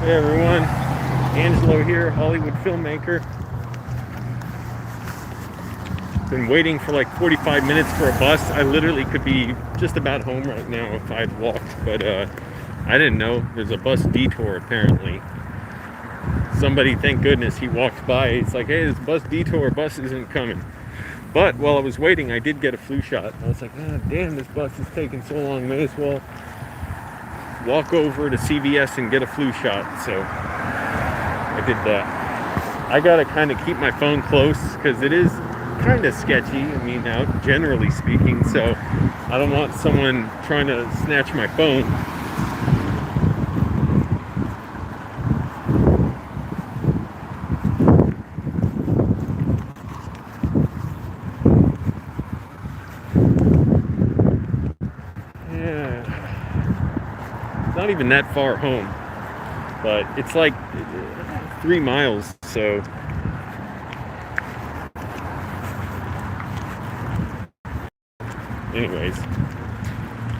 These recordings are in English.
Hey everyone, Angelo here, Hollywood filmmaker. Been waiting for like 45 minutes for a bus. I literally could be just about home right now if I'd walked, but I didn't know there's a bus detour apparently. Somebody, thank goodness, he walked by. It's like, hey, this bus detour, bus isn't coming. But while I was waiting, I did get a flu shot. I was like, oh, damn, this bus is taking so long. May as well walk over to CVS and get a flu shot. So I did that. I gotta kind of keep my phone close because it is kind of sketchy. I mean, now generally speaking, so I don't want someone trying to snatch my phone. Yeah, not even that far home, but it's like 3 miles, so anyways,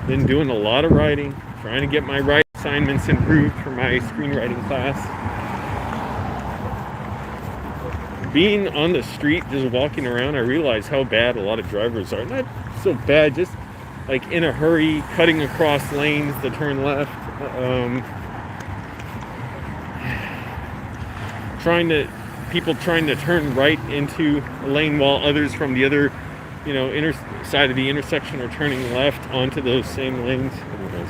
been doing a lot of writing, trying to get my writing assignments improved for my screenwriting class. Being on the street, just walking around, I realize how bad a lot of drivers are. Not so bad, just like in a hurry, cutting across lanes to turn left, people trying to turn right into a lane while others from the other, side of the intersection are turning left onto those same lanes. Anyways,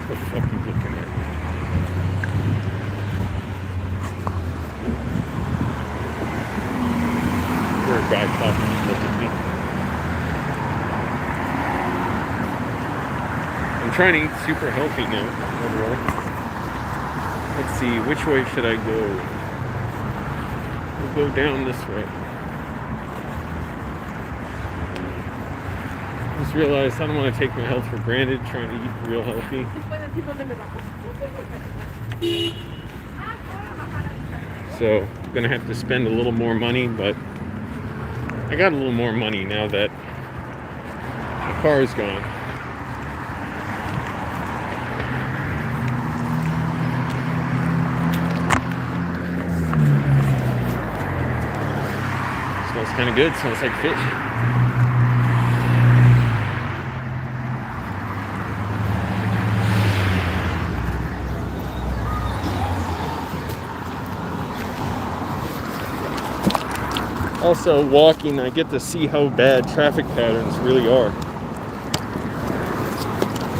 what the fuck are you looking at? Or a guy talking to look at me. I'm trying to eat super healthy now, overall. Let's see, which way should I go? We'll go down this way. Just realized I don't want to take my health for granted, trying to eat real healthy. So, I'm gonna have to spend a little more money, but I got a little more money now that the car is gone. Smells kind of good, smells like fish. Also, walking, I get to see how bad traffic patterns really are.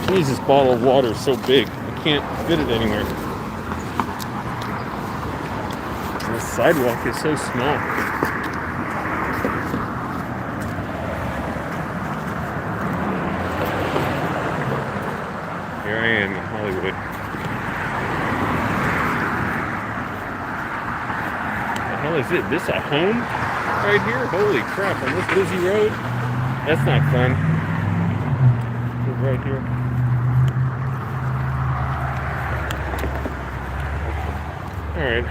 Jeez, this bottle of water is so big, I can't fit it anywhere. The sidewalk is so small. Here I am in Hollywood. What the hell is it? This a home? Right here? Holy crap, on this busy road? That's not fun. Right here. Alright.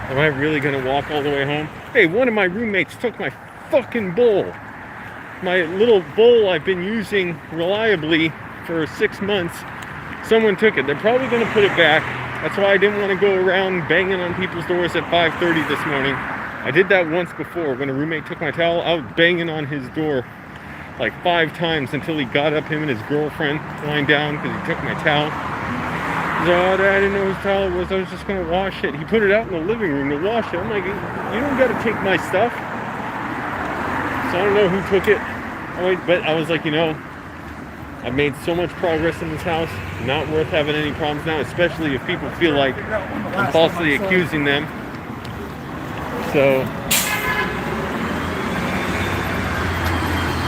Am I really gonna walk all the way home? Hey, one of my roommates took my fucking bowl. My little bowl I've been using reliably for 6 months. Someone took it. They're probably gonna put it back. That's why I didn't want to go around banging on people's doors at 5:30 this morning. I did that once before. When a roommate took my towel, I was banging on his door like 5 times until he got up, him and his girlfriend, lying down because he took my towel. He's like, oh, Dad, I didn't know whose towel it was. I was just going to wash it. He put it out in the living room to wash it. I'm like, you don't got to take my stuff. So I don't know who took it. But I was like, I've made so much progress in this house. Not worth having any problems now, especially if people feel like I'm falsely accusing them. So,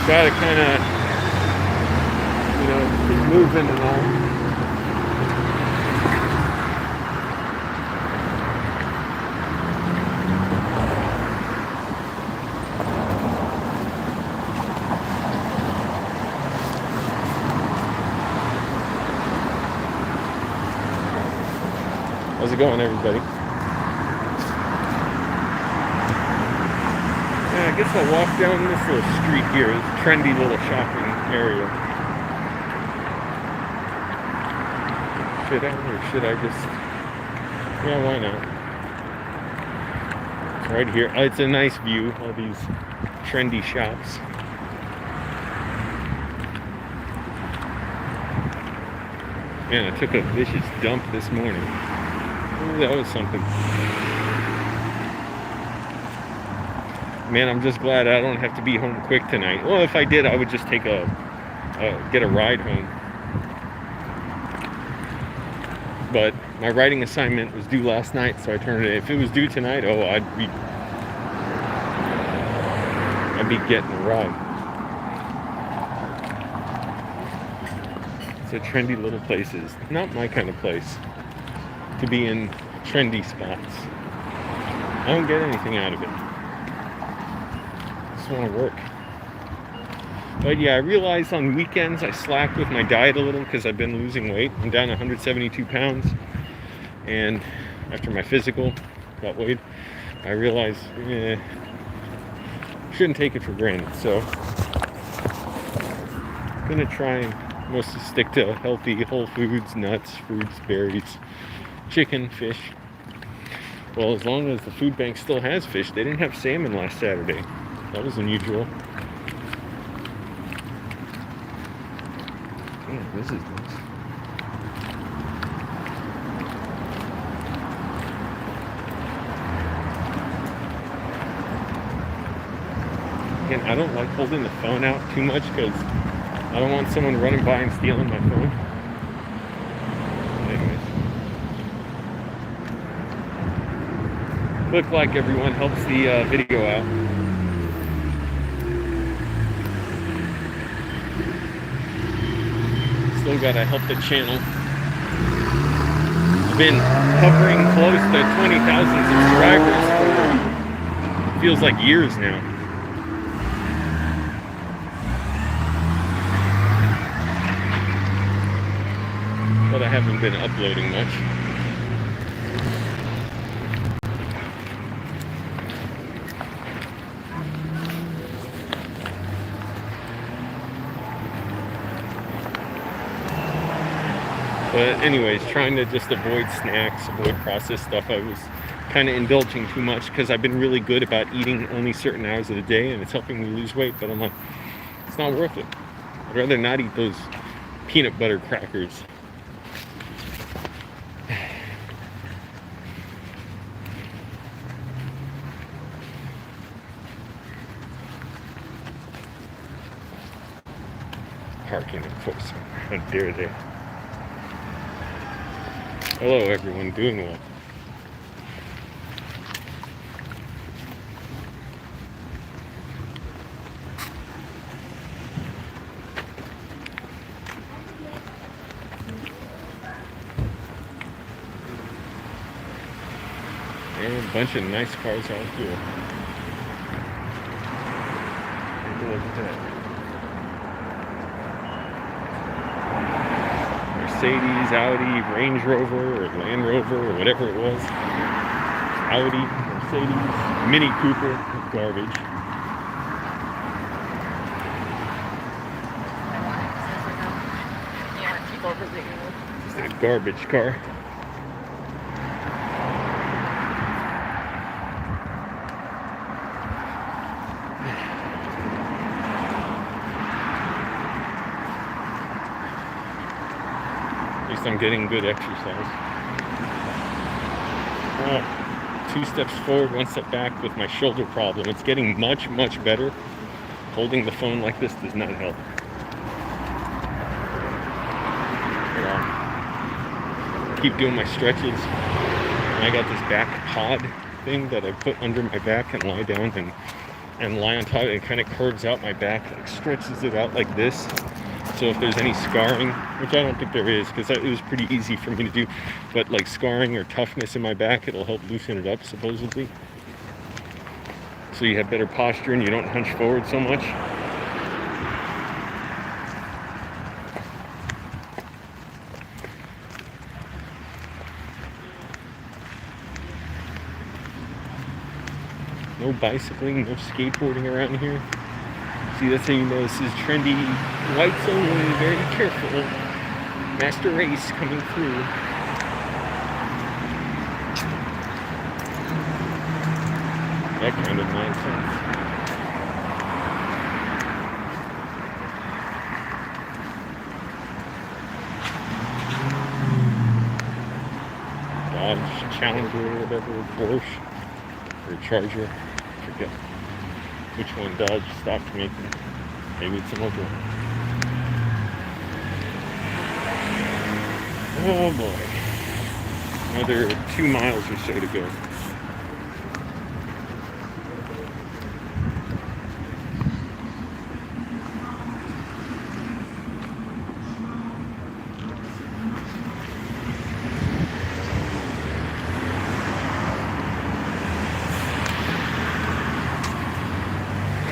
gotta kind of, keep moving and all. How's it going, everybody? I guess I'll walk down this little street here, this trendy little shopping area. Should I, or should I just... Yeah, why not? It's right here. Oh, it's a nice view, all these trendy shops. Man, I took a vicious dump this morning. Ooh, that was something. Man, I'm just glad I don't have to be home quick tonight. Well, if I did, I would just take get a ride home. But my writing assignment was due last night, so I turned it in. If it was due tonight, oh, I'd be getting a ride. It's a trendy little places. Not my kind of place to be in trendy spots. I don't get anything out of it. I just want to work. But yeah, I realized on weekends I slacked with my diet a little because I've been losing weight. I'm down 172 pounds. And after my physical got weighed, I realized, shouldn't take it for granted. So I'm going to try and mostly stick to healthy, whole foods, nuts, fruits, berries, chicken, fish. Well, as long as the food bank still has fish. They didn't have salmon last Saturday. That was unusual. Damn, this is nice. Again, I don't like holding the phone out too much because I don't want someone running by and stealing my phone. Anyways. Look like everyone helps the video out. Still gotta help the channel. I've been hovering close to 20,000 subscribers for feels like years now. But I haven't been uploading much. But anyways, trying to just avoid snacks, avoid processed stuff. I was kind of indulging too much because I've been really good about eating only certain hours of the day and it's helping me lose weight, but I'm like, it's not worth it. I'd rather not eat those peanut butter crackers. Parking enforcement, how dare they? Hello everyone, doing well. And a bunch of nice cars out here. Take a look at that. Mercedes, Audi, Range Rover, or Land Rover, or whatever it was. Audi, Mercedes, Mini Cooper, garbage. Just a garbage car. I'm getting good exercise. 2 steps forward, 1 step back with my shoulder problem. It's getting much, much better. Holding the phone like this does not help. Keep doing my stretches. And I got this back pod thing that I put under my back and lie down and lie on top. It kind of curves out my back, like stretches it out like this. So if there's any scarring, which I don't think there is because it was pretty easy for me to do, but like scarring or toughness in my back, it'll help loosen it up supposedly. So you have better posture and you don't hunch forward so much. No bicycling, no skateboarding around here. See, that's how you know this is trendy. Whites only, very careful. Master Race coming through. That kind of nonsense. Dodge Challenger or whatever, Porsche or Charger, I forget which one Dodge stopped making. Maybe it's another one. Oh boy. Another 2 miles or so to go.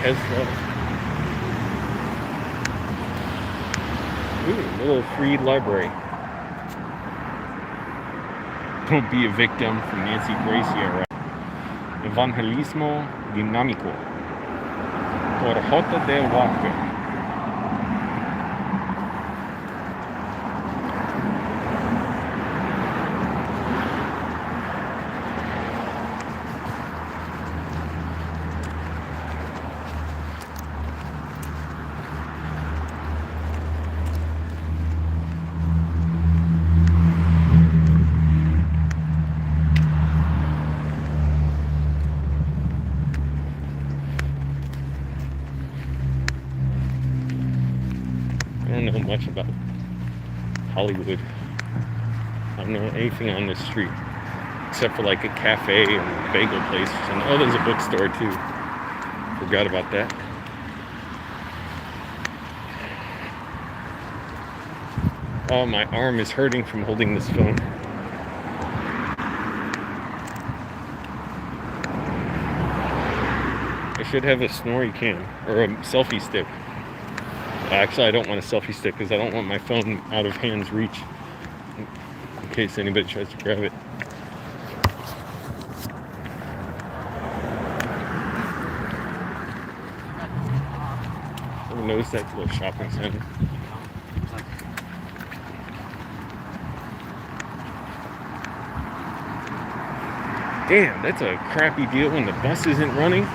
Tesla. Ooh, little free library. Don't be a victim from Nancy Gracie era. Evangelismo dinámico. Por J. de Walker. I don't know much about Hollywood. I don't know anything on this street except for like a cafe or a bagel place. And oh, there's a bookstore too. Forgot about that. Oh, my arm is hurting from holding this phone. I should have a snorri cam or a selfie stick. Actually, I don't want a selfie stick because I don't want my phone out of hand's reach in case anybody tries to grab it. Who knows that little shopping center? Damn, that's a crappy deal when the bus isn't running.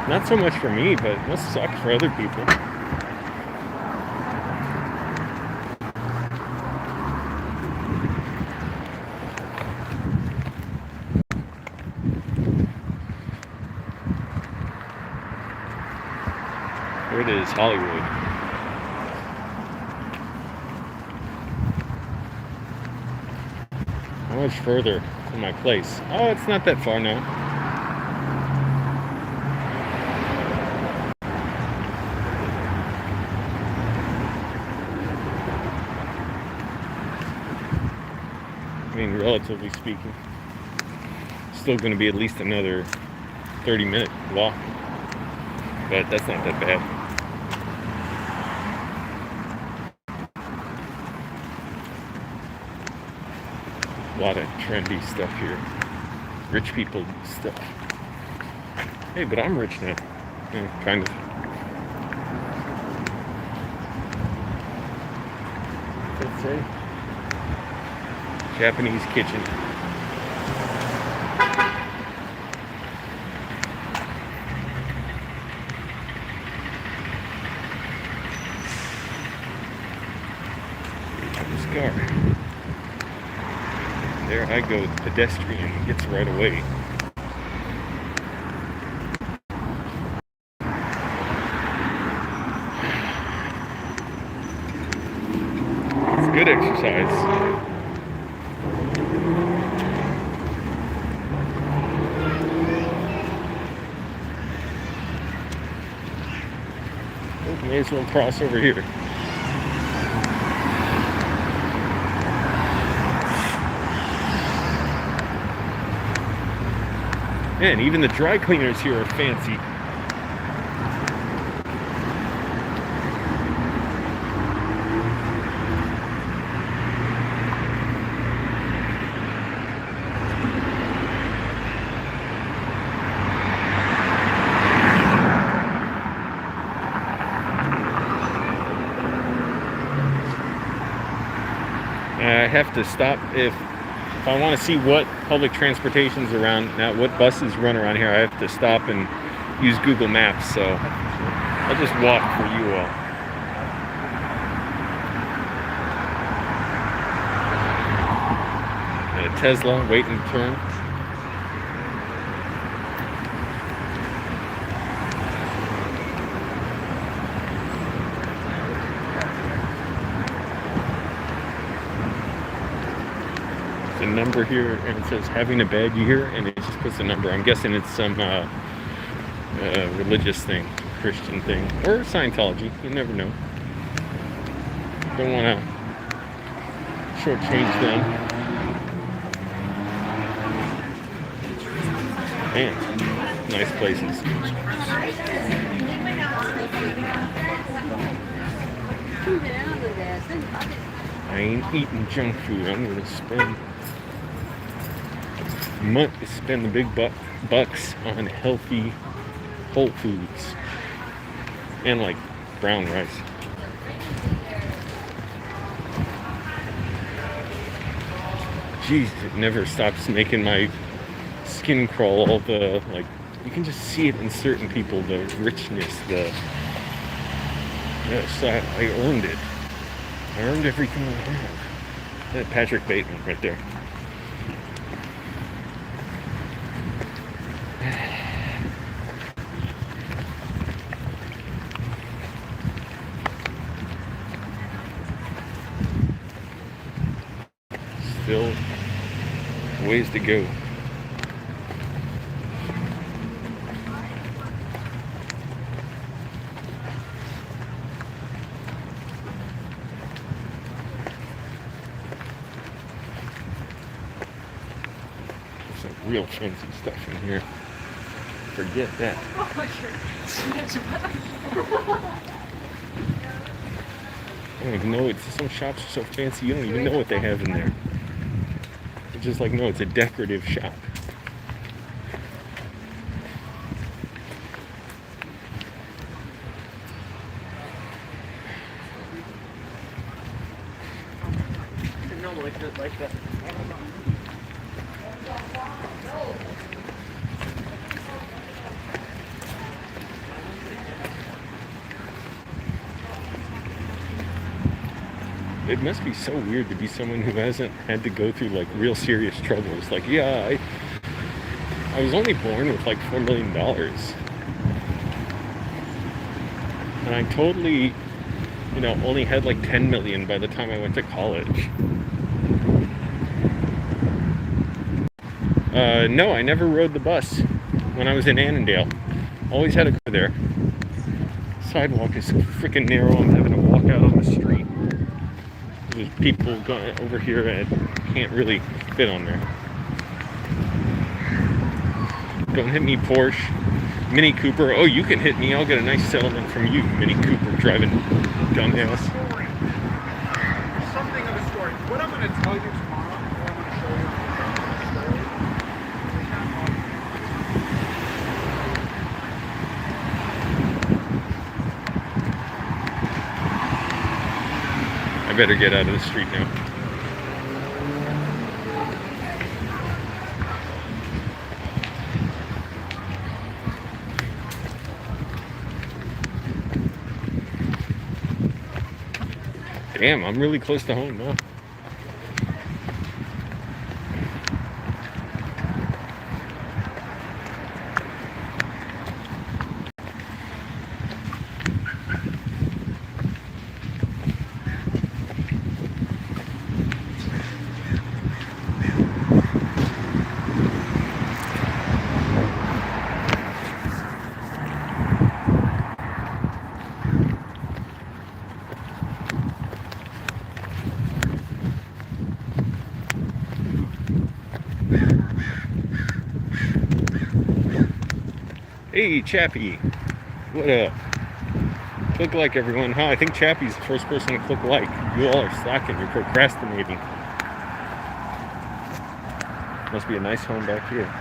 Not so much for me, but it must suck for other people. Here it is, Hollywood. How much further to my place? Oh, it's not that far now. I mean, relatively speaking. Still going to be at least another 30-minute walk. But that's not that bad. A lot of trendy stuff here. Rich people stuff. Hey, but I'm rich now. Yeah, kind of. Let's say Japanese kitchen. This car. There I go, the pedestrian gets right away. It's good exercise. May as well cross over here. Man, even the dry cleaners here are fancy. have to stop if I want to see what public transportation's around now, what buses run around here. I have to stop and use Google Maps. So I'll just walk for you all. And a Tesla waiting to turn. A number here, and it says having a bad year, and it just puts a number. I'm guessing it's some religious thing, Christian thing, or Scientology. You never know. Don't want to shortchange them. Man, nice places. I ain't eating junk food. I'm gonna spend the big bucks on healthy whole foods and like brown rice. Jeez, it never stops making my skin crawl. All the, like, you can just see it in certain people, the richness, yes, I earned it. I earned everything I have. That Patrick Bateman right there. Still ways to go. Real fancy stuff in here. Forget that. I don't even know. Some shops are so fancy you don't even know what they have in there. It's just like, no, it's a decorative shop. No, like that. It must be so weird to be someone who hasn't had to go through like real serious troubles. Like, yeah, I was only born with like $4 million. And I totally, only had like 10 million by the time I went to college. No, I never rode the bus when I was in Annandale. Always had to go there. Sidewalk is so freaking narrow, I'm having to walk out on the street. There's people going over here and can't really fit on there. Don't hit me, Porsche. Mini Cooper. Oh, you can hit me. I'll get a nice settlement from you, Mini Cooper driving dumbass. Something of a story. What I'm going to tell you tomorrow, what I'm going to show you I better get out of the street now. Damn, I'm really close to home now. Hey, Chappie. What up? Click like, everyone. Huh? I think Chappie's the first person to click like. You all are slacking. You're procrastinating. Must be a nice home back here.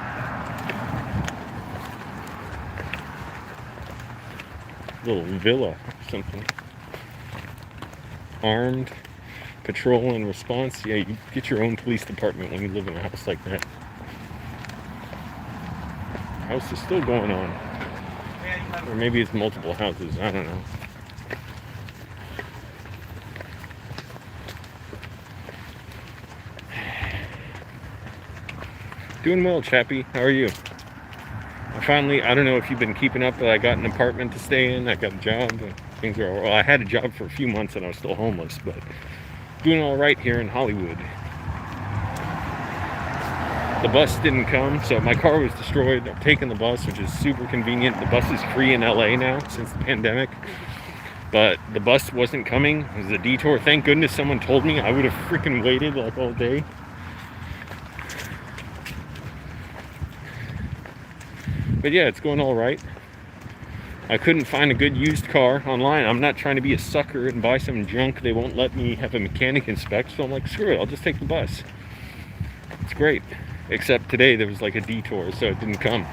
Little villa or something. Armed. patrol and response. Yeah, you get your own police department when you live in a house like that. House is still going on. Or maybe it's multiple houses, I don't know. Doing well, Chappie. How are you? I don't know if you've been keeping up, but I got an apartment to stay in. I got a job. Things are, well, I had a job for a few months and I was still homeless, but doing all right here in Hollywood. The bus didn't come, so my car was destroyed. I'm taking the bus, which is super convenient. The bus is free in LA now since the pandemic, but the bus wasn't coming. It was a detour. Thank goodness someone told me. I would have freaking waited like all day. But yeah, it's going all right. I couldn't find a good used car online. I'm not trying to be a sucker and buy some junk they won't let me have a mechanic inspect, so I'm like, screw it, I'll just take the bus. It's great. Except today there was like a detour, so it didn't come.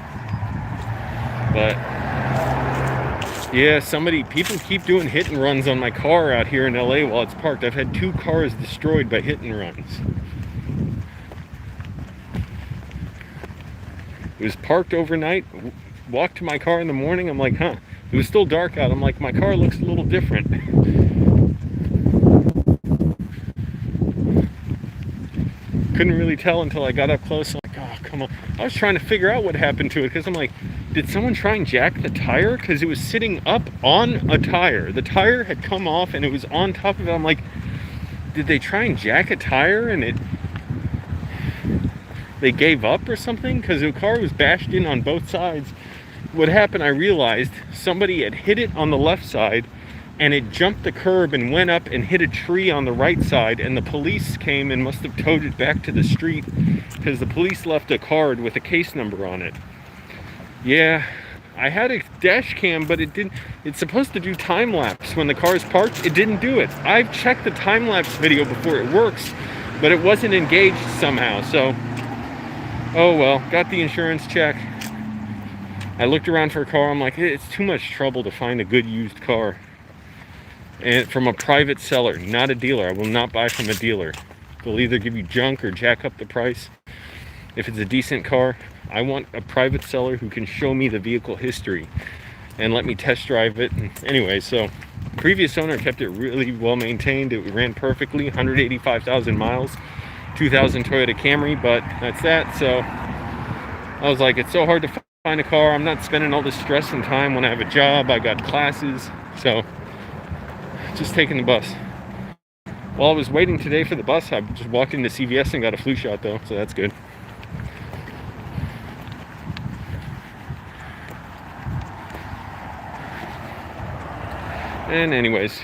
But yeah, people keep doing hit and runs on my car out here in LA while it's parked. I've had 2 cars destroyed by hit and runs. It was parked overnight, walked to my car in the morning, I'm like, huh. It was still dark out, I'm like, my car looks a little different. Couldn't really tell until I got up close. I'm like, oh, come on. I was trying to figure out what happened to it, because I'm like, did someone try and jack the tire? Because it was sitting up on a tire. The tire had come off and it was on top of it. I'm like, did they try and jack a tire and they gave up or something? Because the car was bashed in on both sides. What happened, I realized somebody had hit it on the left side and it jumped the curb and went up and hit a tree on the right side, and the police came and must have towed it back to the street because the police left a card with a case number on it. Yeah, I had a dash cam, but it's supposed to do time lapse when the car is parked. It didn't do it. I've checked the time lapse video before, it works, but it wasn't engaged somehow. So oh well, got the insurance check. I looked around for a car. I'm like, it's too much trouble to find a good used car. And from a private seller, not a dealer. I will not buy from a dealer. They'll either give you junk or jack up the price. If it's a decent car, I want a private seller who can show me the vehicle history and let me test drive it. And anyway, so previous owner kept it really well maintained. It ran perfectly, 185,000 miles. 2000 Toyota Camry, but that's that. So I was like, it's so hard to find a car. I'm not spending all this stress and time when I have a job. I got classes, so just taking the bus. While I was waiting today for the bus, I just walked into CVS and got a flu shot though, so that's good. And anyways,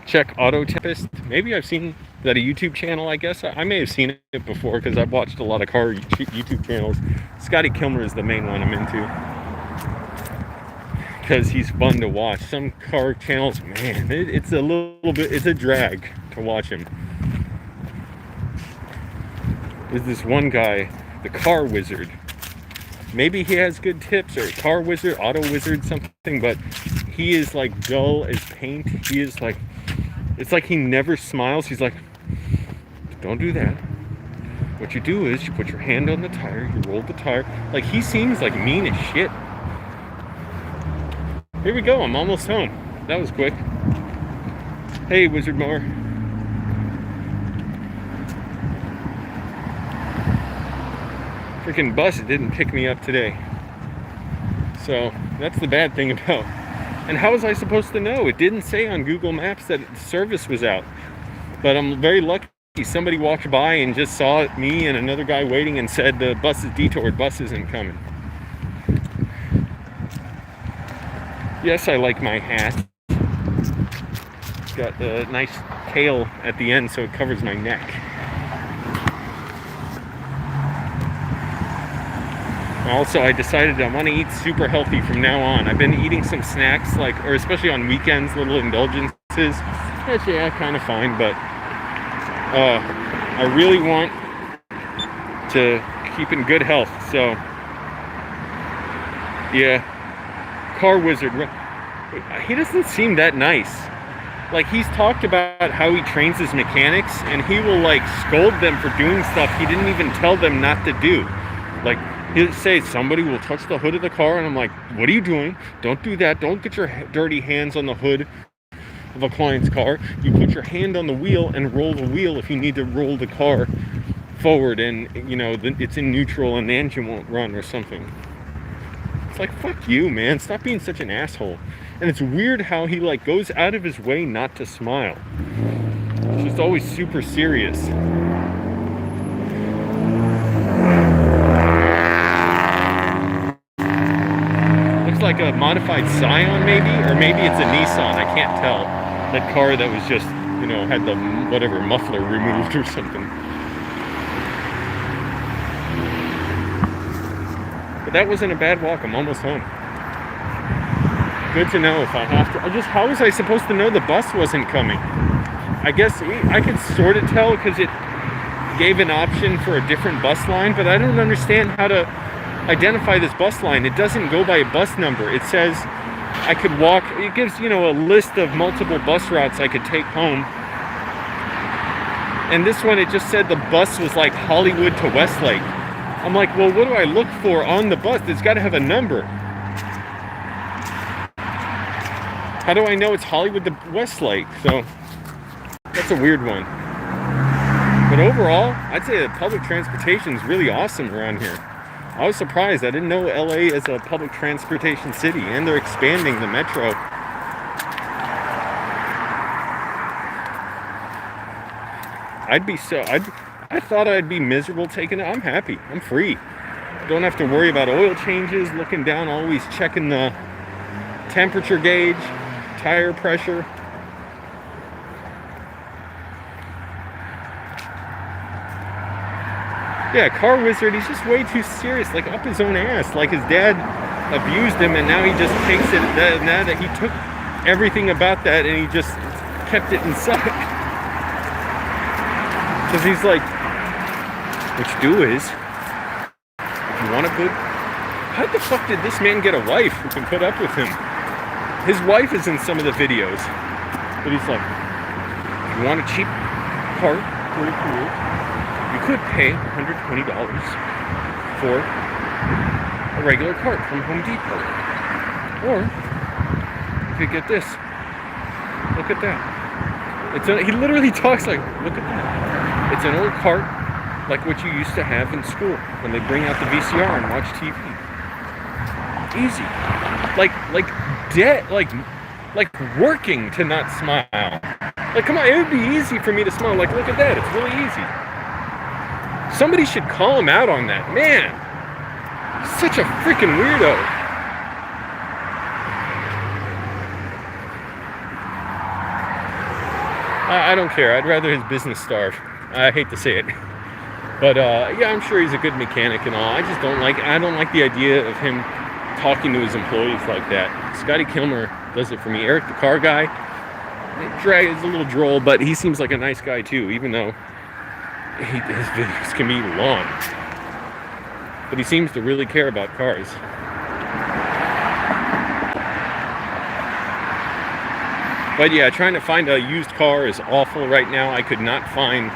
check Auto Tempest. Maybe I've seen that a YouTube channel, I guess. I may have seen it before because I've watched a lot of car YouTube channels. Scotty Kilmer is the main one I'm into because he's fun to watch. Some car channels, man, it's a little bit, it's a drag to watch him. There's this one guy, the Car Wizard. Maybe he has good tips, or Car Wizard, Auto Wizard, something, but he is like dull as paint. He is like, it's like he never smiles. He's like, don't do that. What you do is you put your hand on the tire, you roll the tire. Like, he seems like mean as shit. Here we go, I'm almost home. That was quick. Hey, Wizard Mower. Freaking bus didn't pick me up today. So that's the bad thing about. And how was I supposed to know? It didn't say on Google Maps that the service was out. But I'm very lucky. Somebody walked by and just saw me and another guy waiting and said the bus is detoured, bus isn't coming. Yes, I like my hat. It's got a nice tail at the end so it covers my neck. Also, I decided I want to eat super healthy from now on. I've been eating some snacks, like, or especially on weekends, little indulgences. Actually, yeah, kind of fine, but I really want to keep in good health. So, yeah, Car Wizard. He doesn't seem that nice. like, he's talked about how he trains his mechanics, and he will, like, scold them for doing stuff he didn't even tell them not to do. Like, he'll say, somebody will touch the hood of the car, and I'm like, what are you doing? Don't do that. Don't get your dirty hands on the hood of a client's car. You put your hand on the wheel and roll the wheel if you need to roll the car forward, and, you know, it's in neutral and the engine won't run or something. It's like, fuck you, man. Stop being such an asshole. And it's weird how he, like, goes out of his way not to smile. It's just always super serious. Looks like a modified Scion, maybe? Or maybe it's a Nissan. I can't tell. That car that was just, you know, had the, whatever, muffler removed or something. But that wasn't a bad walk. I'm almost home. Good to know if I have to. How was I supposed to know the bus wasn't coming? I guess I could sort of tell because it gave an option for a different bus line, but I don't understand how to identify this bus line. It doesn't go by a bus number. It says I could walk. It gives, you know, a list of multiple bus routes I could take home. And this one, it just said the bus was like Hollywood to Westlake. I'm like, well, what do I look for on the bus? It's got to have a number. How do I know it's Hollywood to Westlake? So that's a weird one. But overall, I'd say that public transportation is really awesome around here. I was surprised. I didn't know LA is a public transportation city, and they're expanding the metro. I thought I'd be miserable taking it. I'm happy. I'm free. Don't have to worry about oil changes, looking down, always checking the temperature gauge, tire pressure. Yeah, car wizard, he's just way too serious, like up his own ass. Like his dad abused him, and now he just takes it, now that he took everything about that and he just kept it inside. Because he's like, what you do is, if you want a good, how the fuck did this man get a wife who can put up with him? His wife is in some of the videos, but he's like, if you want a cheap cart for your career, you could pay $120 for a regular cart from Home Depot. Or you could get this. Look at that. He literally talks like, look at that. It's an old cart like what you used to have in school when they bring out the VCR and watch TV. Easy. Like working to not smile. Like, come on, it would be easy for me to smile. Like, look at that. It's really easy. Somebody should call him out on that. Man, he's such a freaking weirdo. I don't care. I'd rather his business starve. I hate to say it. But, yeah, I'm sure he's a good mechanic and all. I don't like the idea of him talking to his employees like that. Scotty Kilmer does it for me. Eric, the car guy, is a little droll, but he seems like a nice guy, too, even though his videos can be long. But he seems to really care about cars. But yeah, trying to find a used car is awful right now. I could not find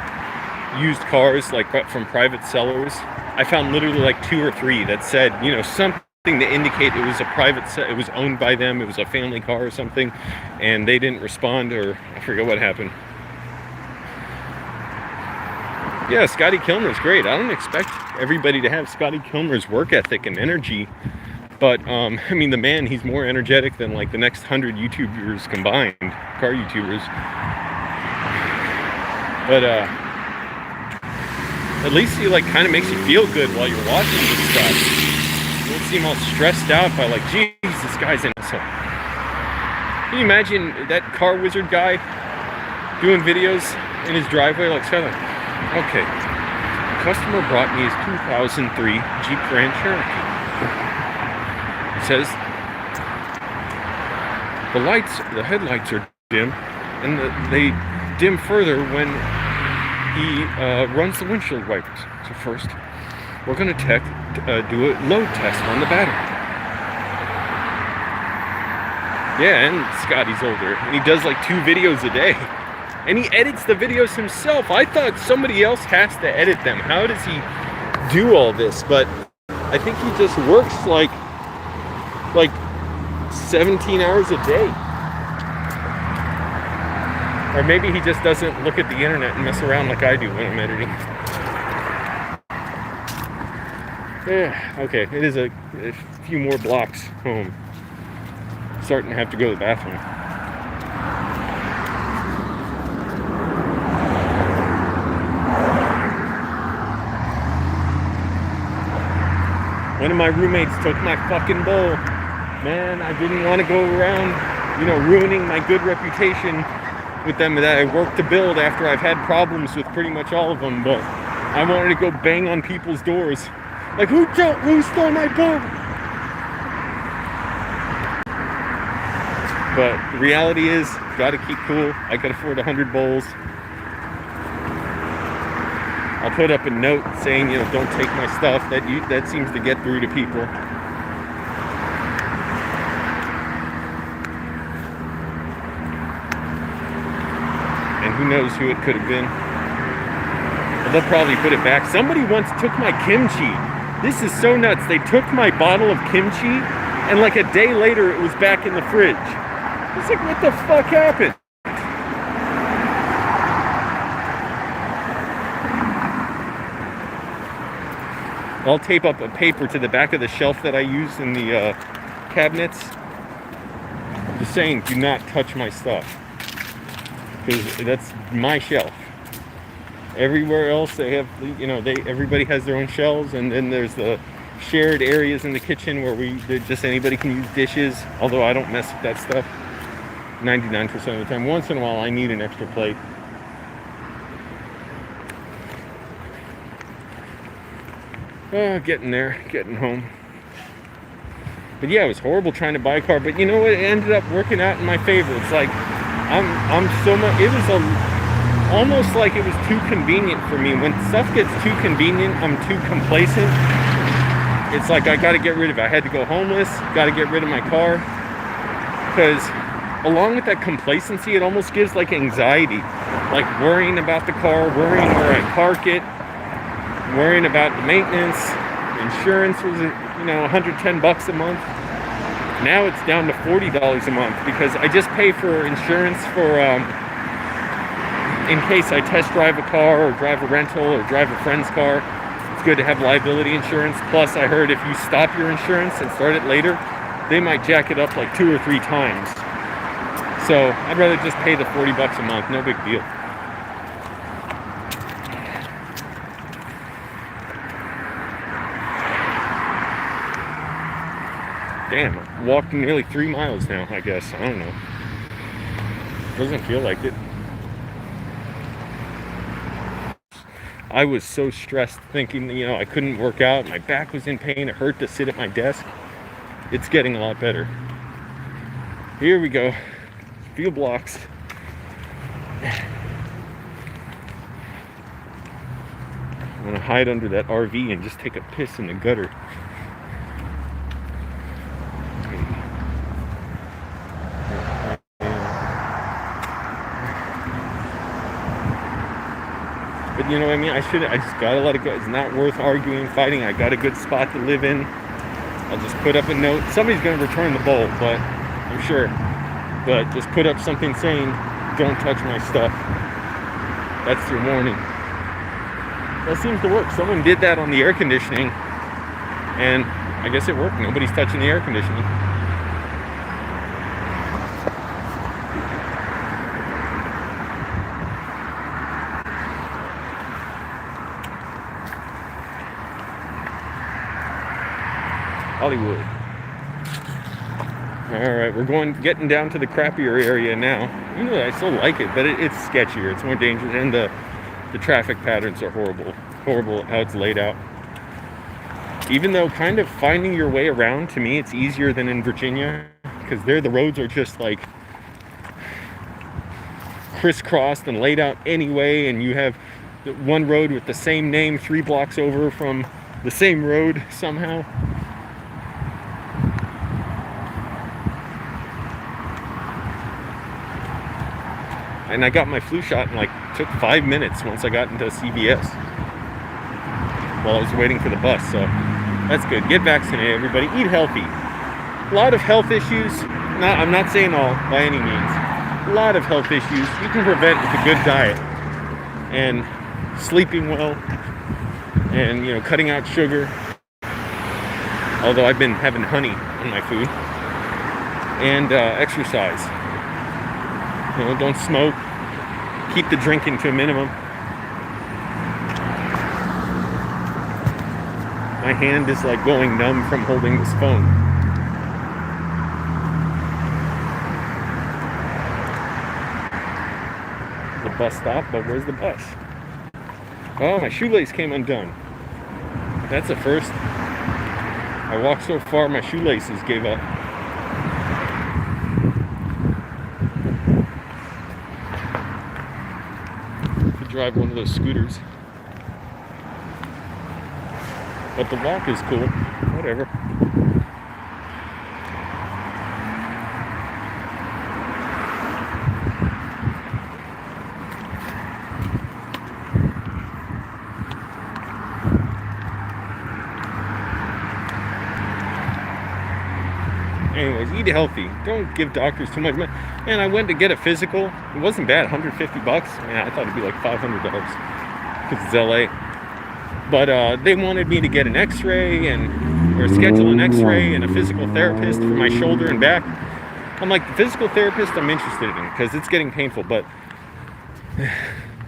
used cars like from private sellers. I found literally like 2 or 3 that said, you know, something to indicate it was a it was owned by them, it was a family car or something, and they didn't respond, or I forget what happened. Yeah, Scotty Kilmer's great. I don't expect everybody to have Scotty Kilmer's work ethic and energy, but I mean, the man, he's more energetic than like the next 100 YouTubers combined, car YouTubers. But at least he like kind of makes you feel good while you're watching this stuff. You don't seem all stressed out by like, geez, this guy's an asshole. Can you imagine that car wizard guy doing videos in his driveway like, okay, the customer brought me his 2003 Jeep Grand Cherokee. He says, the headlights are dim, and they dim further when he runs the windshield wipers. So first, we're going to do a load test on the battery. Yeah, and Scotty's older. And he does like 2 videos a day. And he edits the videos himself. I thought somebody else has to edit them. How does he do all this? But I think he just works like 17 hours a day. Or maybe he just doesn't look at the internet and mess around like I do when I'm editing. Yeah, okay, it is a few more blocks home. Starting to have to go to the bathroom. One of my roommates took my fucking bowl. Man, I didn't want to go around, ruining my good reputation with them that I work to build after I've had problems with pretty much all of them, but I wanted to go bang on people's doors. Like, who stole my bowl? But the reality is, gotta keep cool. I could afford 100 bowls. I'll put up a note saying, don't take my stuff. That seems to get through to people. And who knows who it could have been. But they'll probably put it back. Somebody once took my kimchi. This is so nuts. They took my bottle of kimchi, and like a day later, it was back in the fridge. It's like, what the fuck happened? I'll tape up a paper to the back of the shelf that I use in the cabinets. Just saying, do not touch my stuff. Because that's my shelf. Everywhere else they have, everybody has their own shelves, and then there's the shared areas in the kitchen where just anybody can use dishes, although I don't mess with that stuff 99% of the time. Once in a while I need an extra plate. Getting there, getting home. But yeah, it was horrible trying to buy a car, but you know what, it ended up working out in my favor. It's like I'm so much, it was almost like it was too convenient for me. When stuff gets too convenient, I'm too complacent. It's like I gotta get rid of it. I had to go homeless, gotta get rid of my car. Because along with that complacency, it almost gives like anxiety. Like worrying about the car, worrying where I park it, worrying about the maintenance. Insurance was, $110 a month. Now it's down to $40 a month because I just pay for insurance for, in case I test drive a car or drive a rental or drive a friend's car. It's good to have liability insurance. Plus, I heard if you stop your insurance and start it later, they might jack it up like 2 or 3 times. So I'd rather just pay the $40 a month. No big deal. Damn, I walked nearly 3 miles now, I guess. I don't know. Doesn't feel like it. I was so stressed thinking, I couldn't work out. My back was in pain. It hurt to sit at my desk. It's getting a lot better. Here we go. A few blocks. I'm gonna hide under that RV and just take a piss in the gutter. But you know what I mean? I just gotta let it go. It's not worth arguing, fighting. I got a good spot to live in. I'll just put up a note. Somebody's gonna return the bowl, but I'm sure. But just put up something saying, don't touch my stuff. That's your warning. That seems to work. Someone did that on the air conditioning, and I guess it worked. Nobody's touching the air conditioning. Hollywood. Alright, we're getting down to the crappier area now. I still like it, but it's sketchier. It's more dangerous, and the traffic patterns are horrible. Horrible how it's laid out. Even though kind of finding your way around, to me, it's easier than in Virginia, because there the roads are just like crisscrossed and laid out anyway, and you have one road with the same name 3 blocks over from the same road somehow. And I got my flu shot in like, took 5 minutes once I got into CVS while I was waiting for the bus. So that's good. Get vaccinated, everybody. Eat healthy. A lot of health issues. I'm not saying all by any means. A lot of health issues you can prevent with a good diet and sleeping well, and cutting out sugar. Although I've been having honey in my food, and exercise. Don't smoke. Keep the drinking to a minimum. My hand is like going numb from holding this phone. The bus stop, but where's the bus? Oh, my shoelace came undone. That's a first. I walked so far, my shoelaces gave up. Could drive one of those scooters. But the walk is cool. Whatever. Anyways, eat healthy. Don't give doctors too much money. And I went to get a physical. It wasn't bad, $150. Man, I thought it'd be like $500 because it's LA. But they wanted me to get an X-ray or schedule an X-ray and a physical therapist for my shoulder and back. I'm like, the physical therapist I'm interested in because it's getting painful, but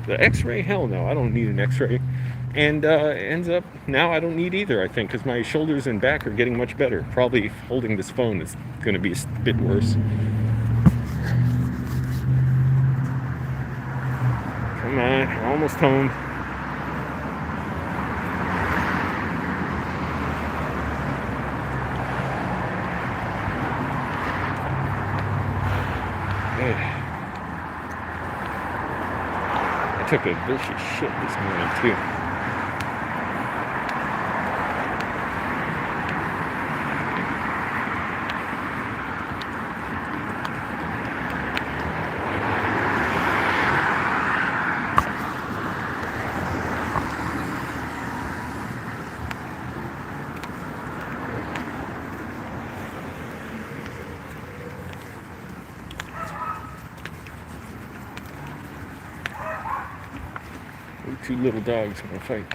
the X-ray, hell no, I don't need an X-ray. And ends up now I don't need either, I think, because my shoulders and back are getting much better. Probably holding this phone is going to be a bit worse. Come on, we're almost home. I took a vicious shit this morning too. Two little dogs want to fight.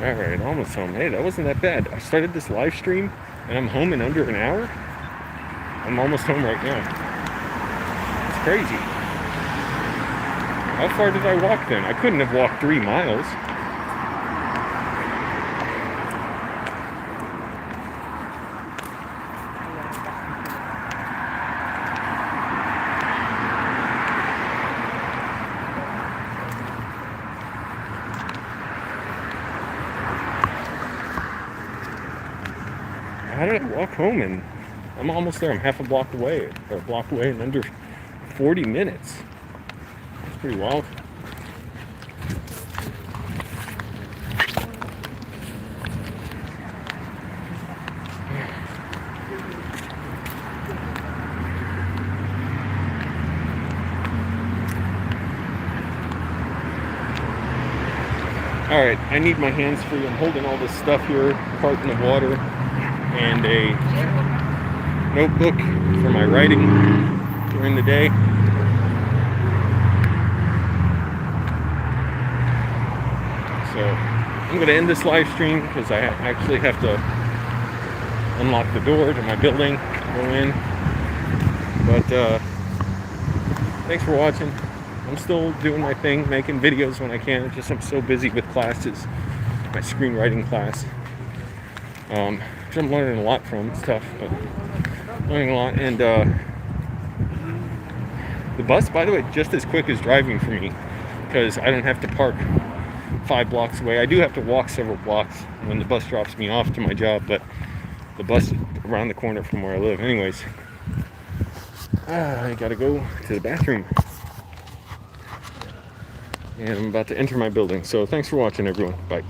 Alright, almost home. Hey, that wasn't that bad. I started this live stream and I'm home in under an hour. I'm almost home right now. It's crazy. How far did I walk then? I couldn't have walked 3 miles. How did I walk home? And I'm almost there. I'm half a block away, or a block away in under 40 minutes. That's pretty wild. Alright, I need my hands free. I'm holding all this stuff here, a carton of water, and a notebook for my writing during the day. So I'm going to end this live stream because I actually have to unlock the door to my building, go in. But thanks for watching. I'm still doing my thing, making videos when I can. It's just I'm so busy with classes, my screenwriting class. Which I'm learning a lot from. It's tough, but learning a lot. And the bus, by the way, just as quick as driving for me because I don't have to park 5 blocks away. I do have to walk several blocks when the bus drops me off to my job, but the bus is around the corner from where I live. Anyways, I gotta go to the bathroom. and I'm about to enter my building. So thanks for watching, everyone. Bye.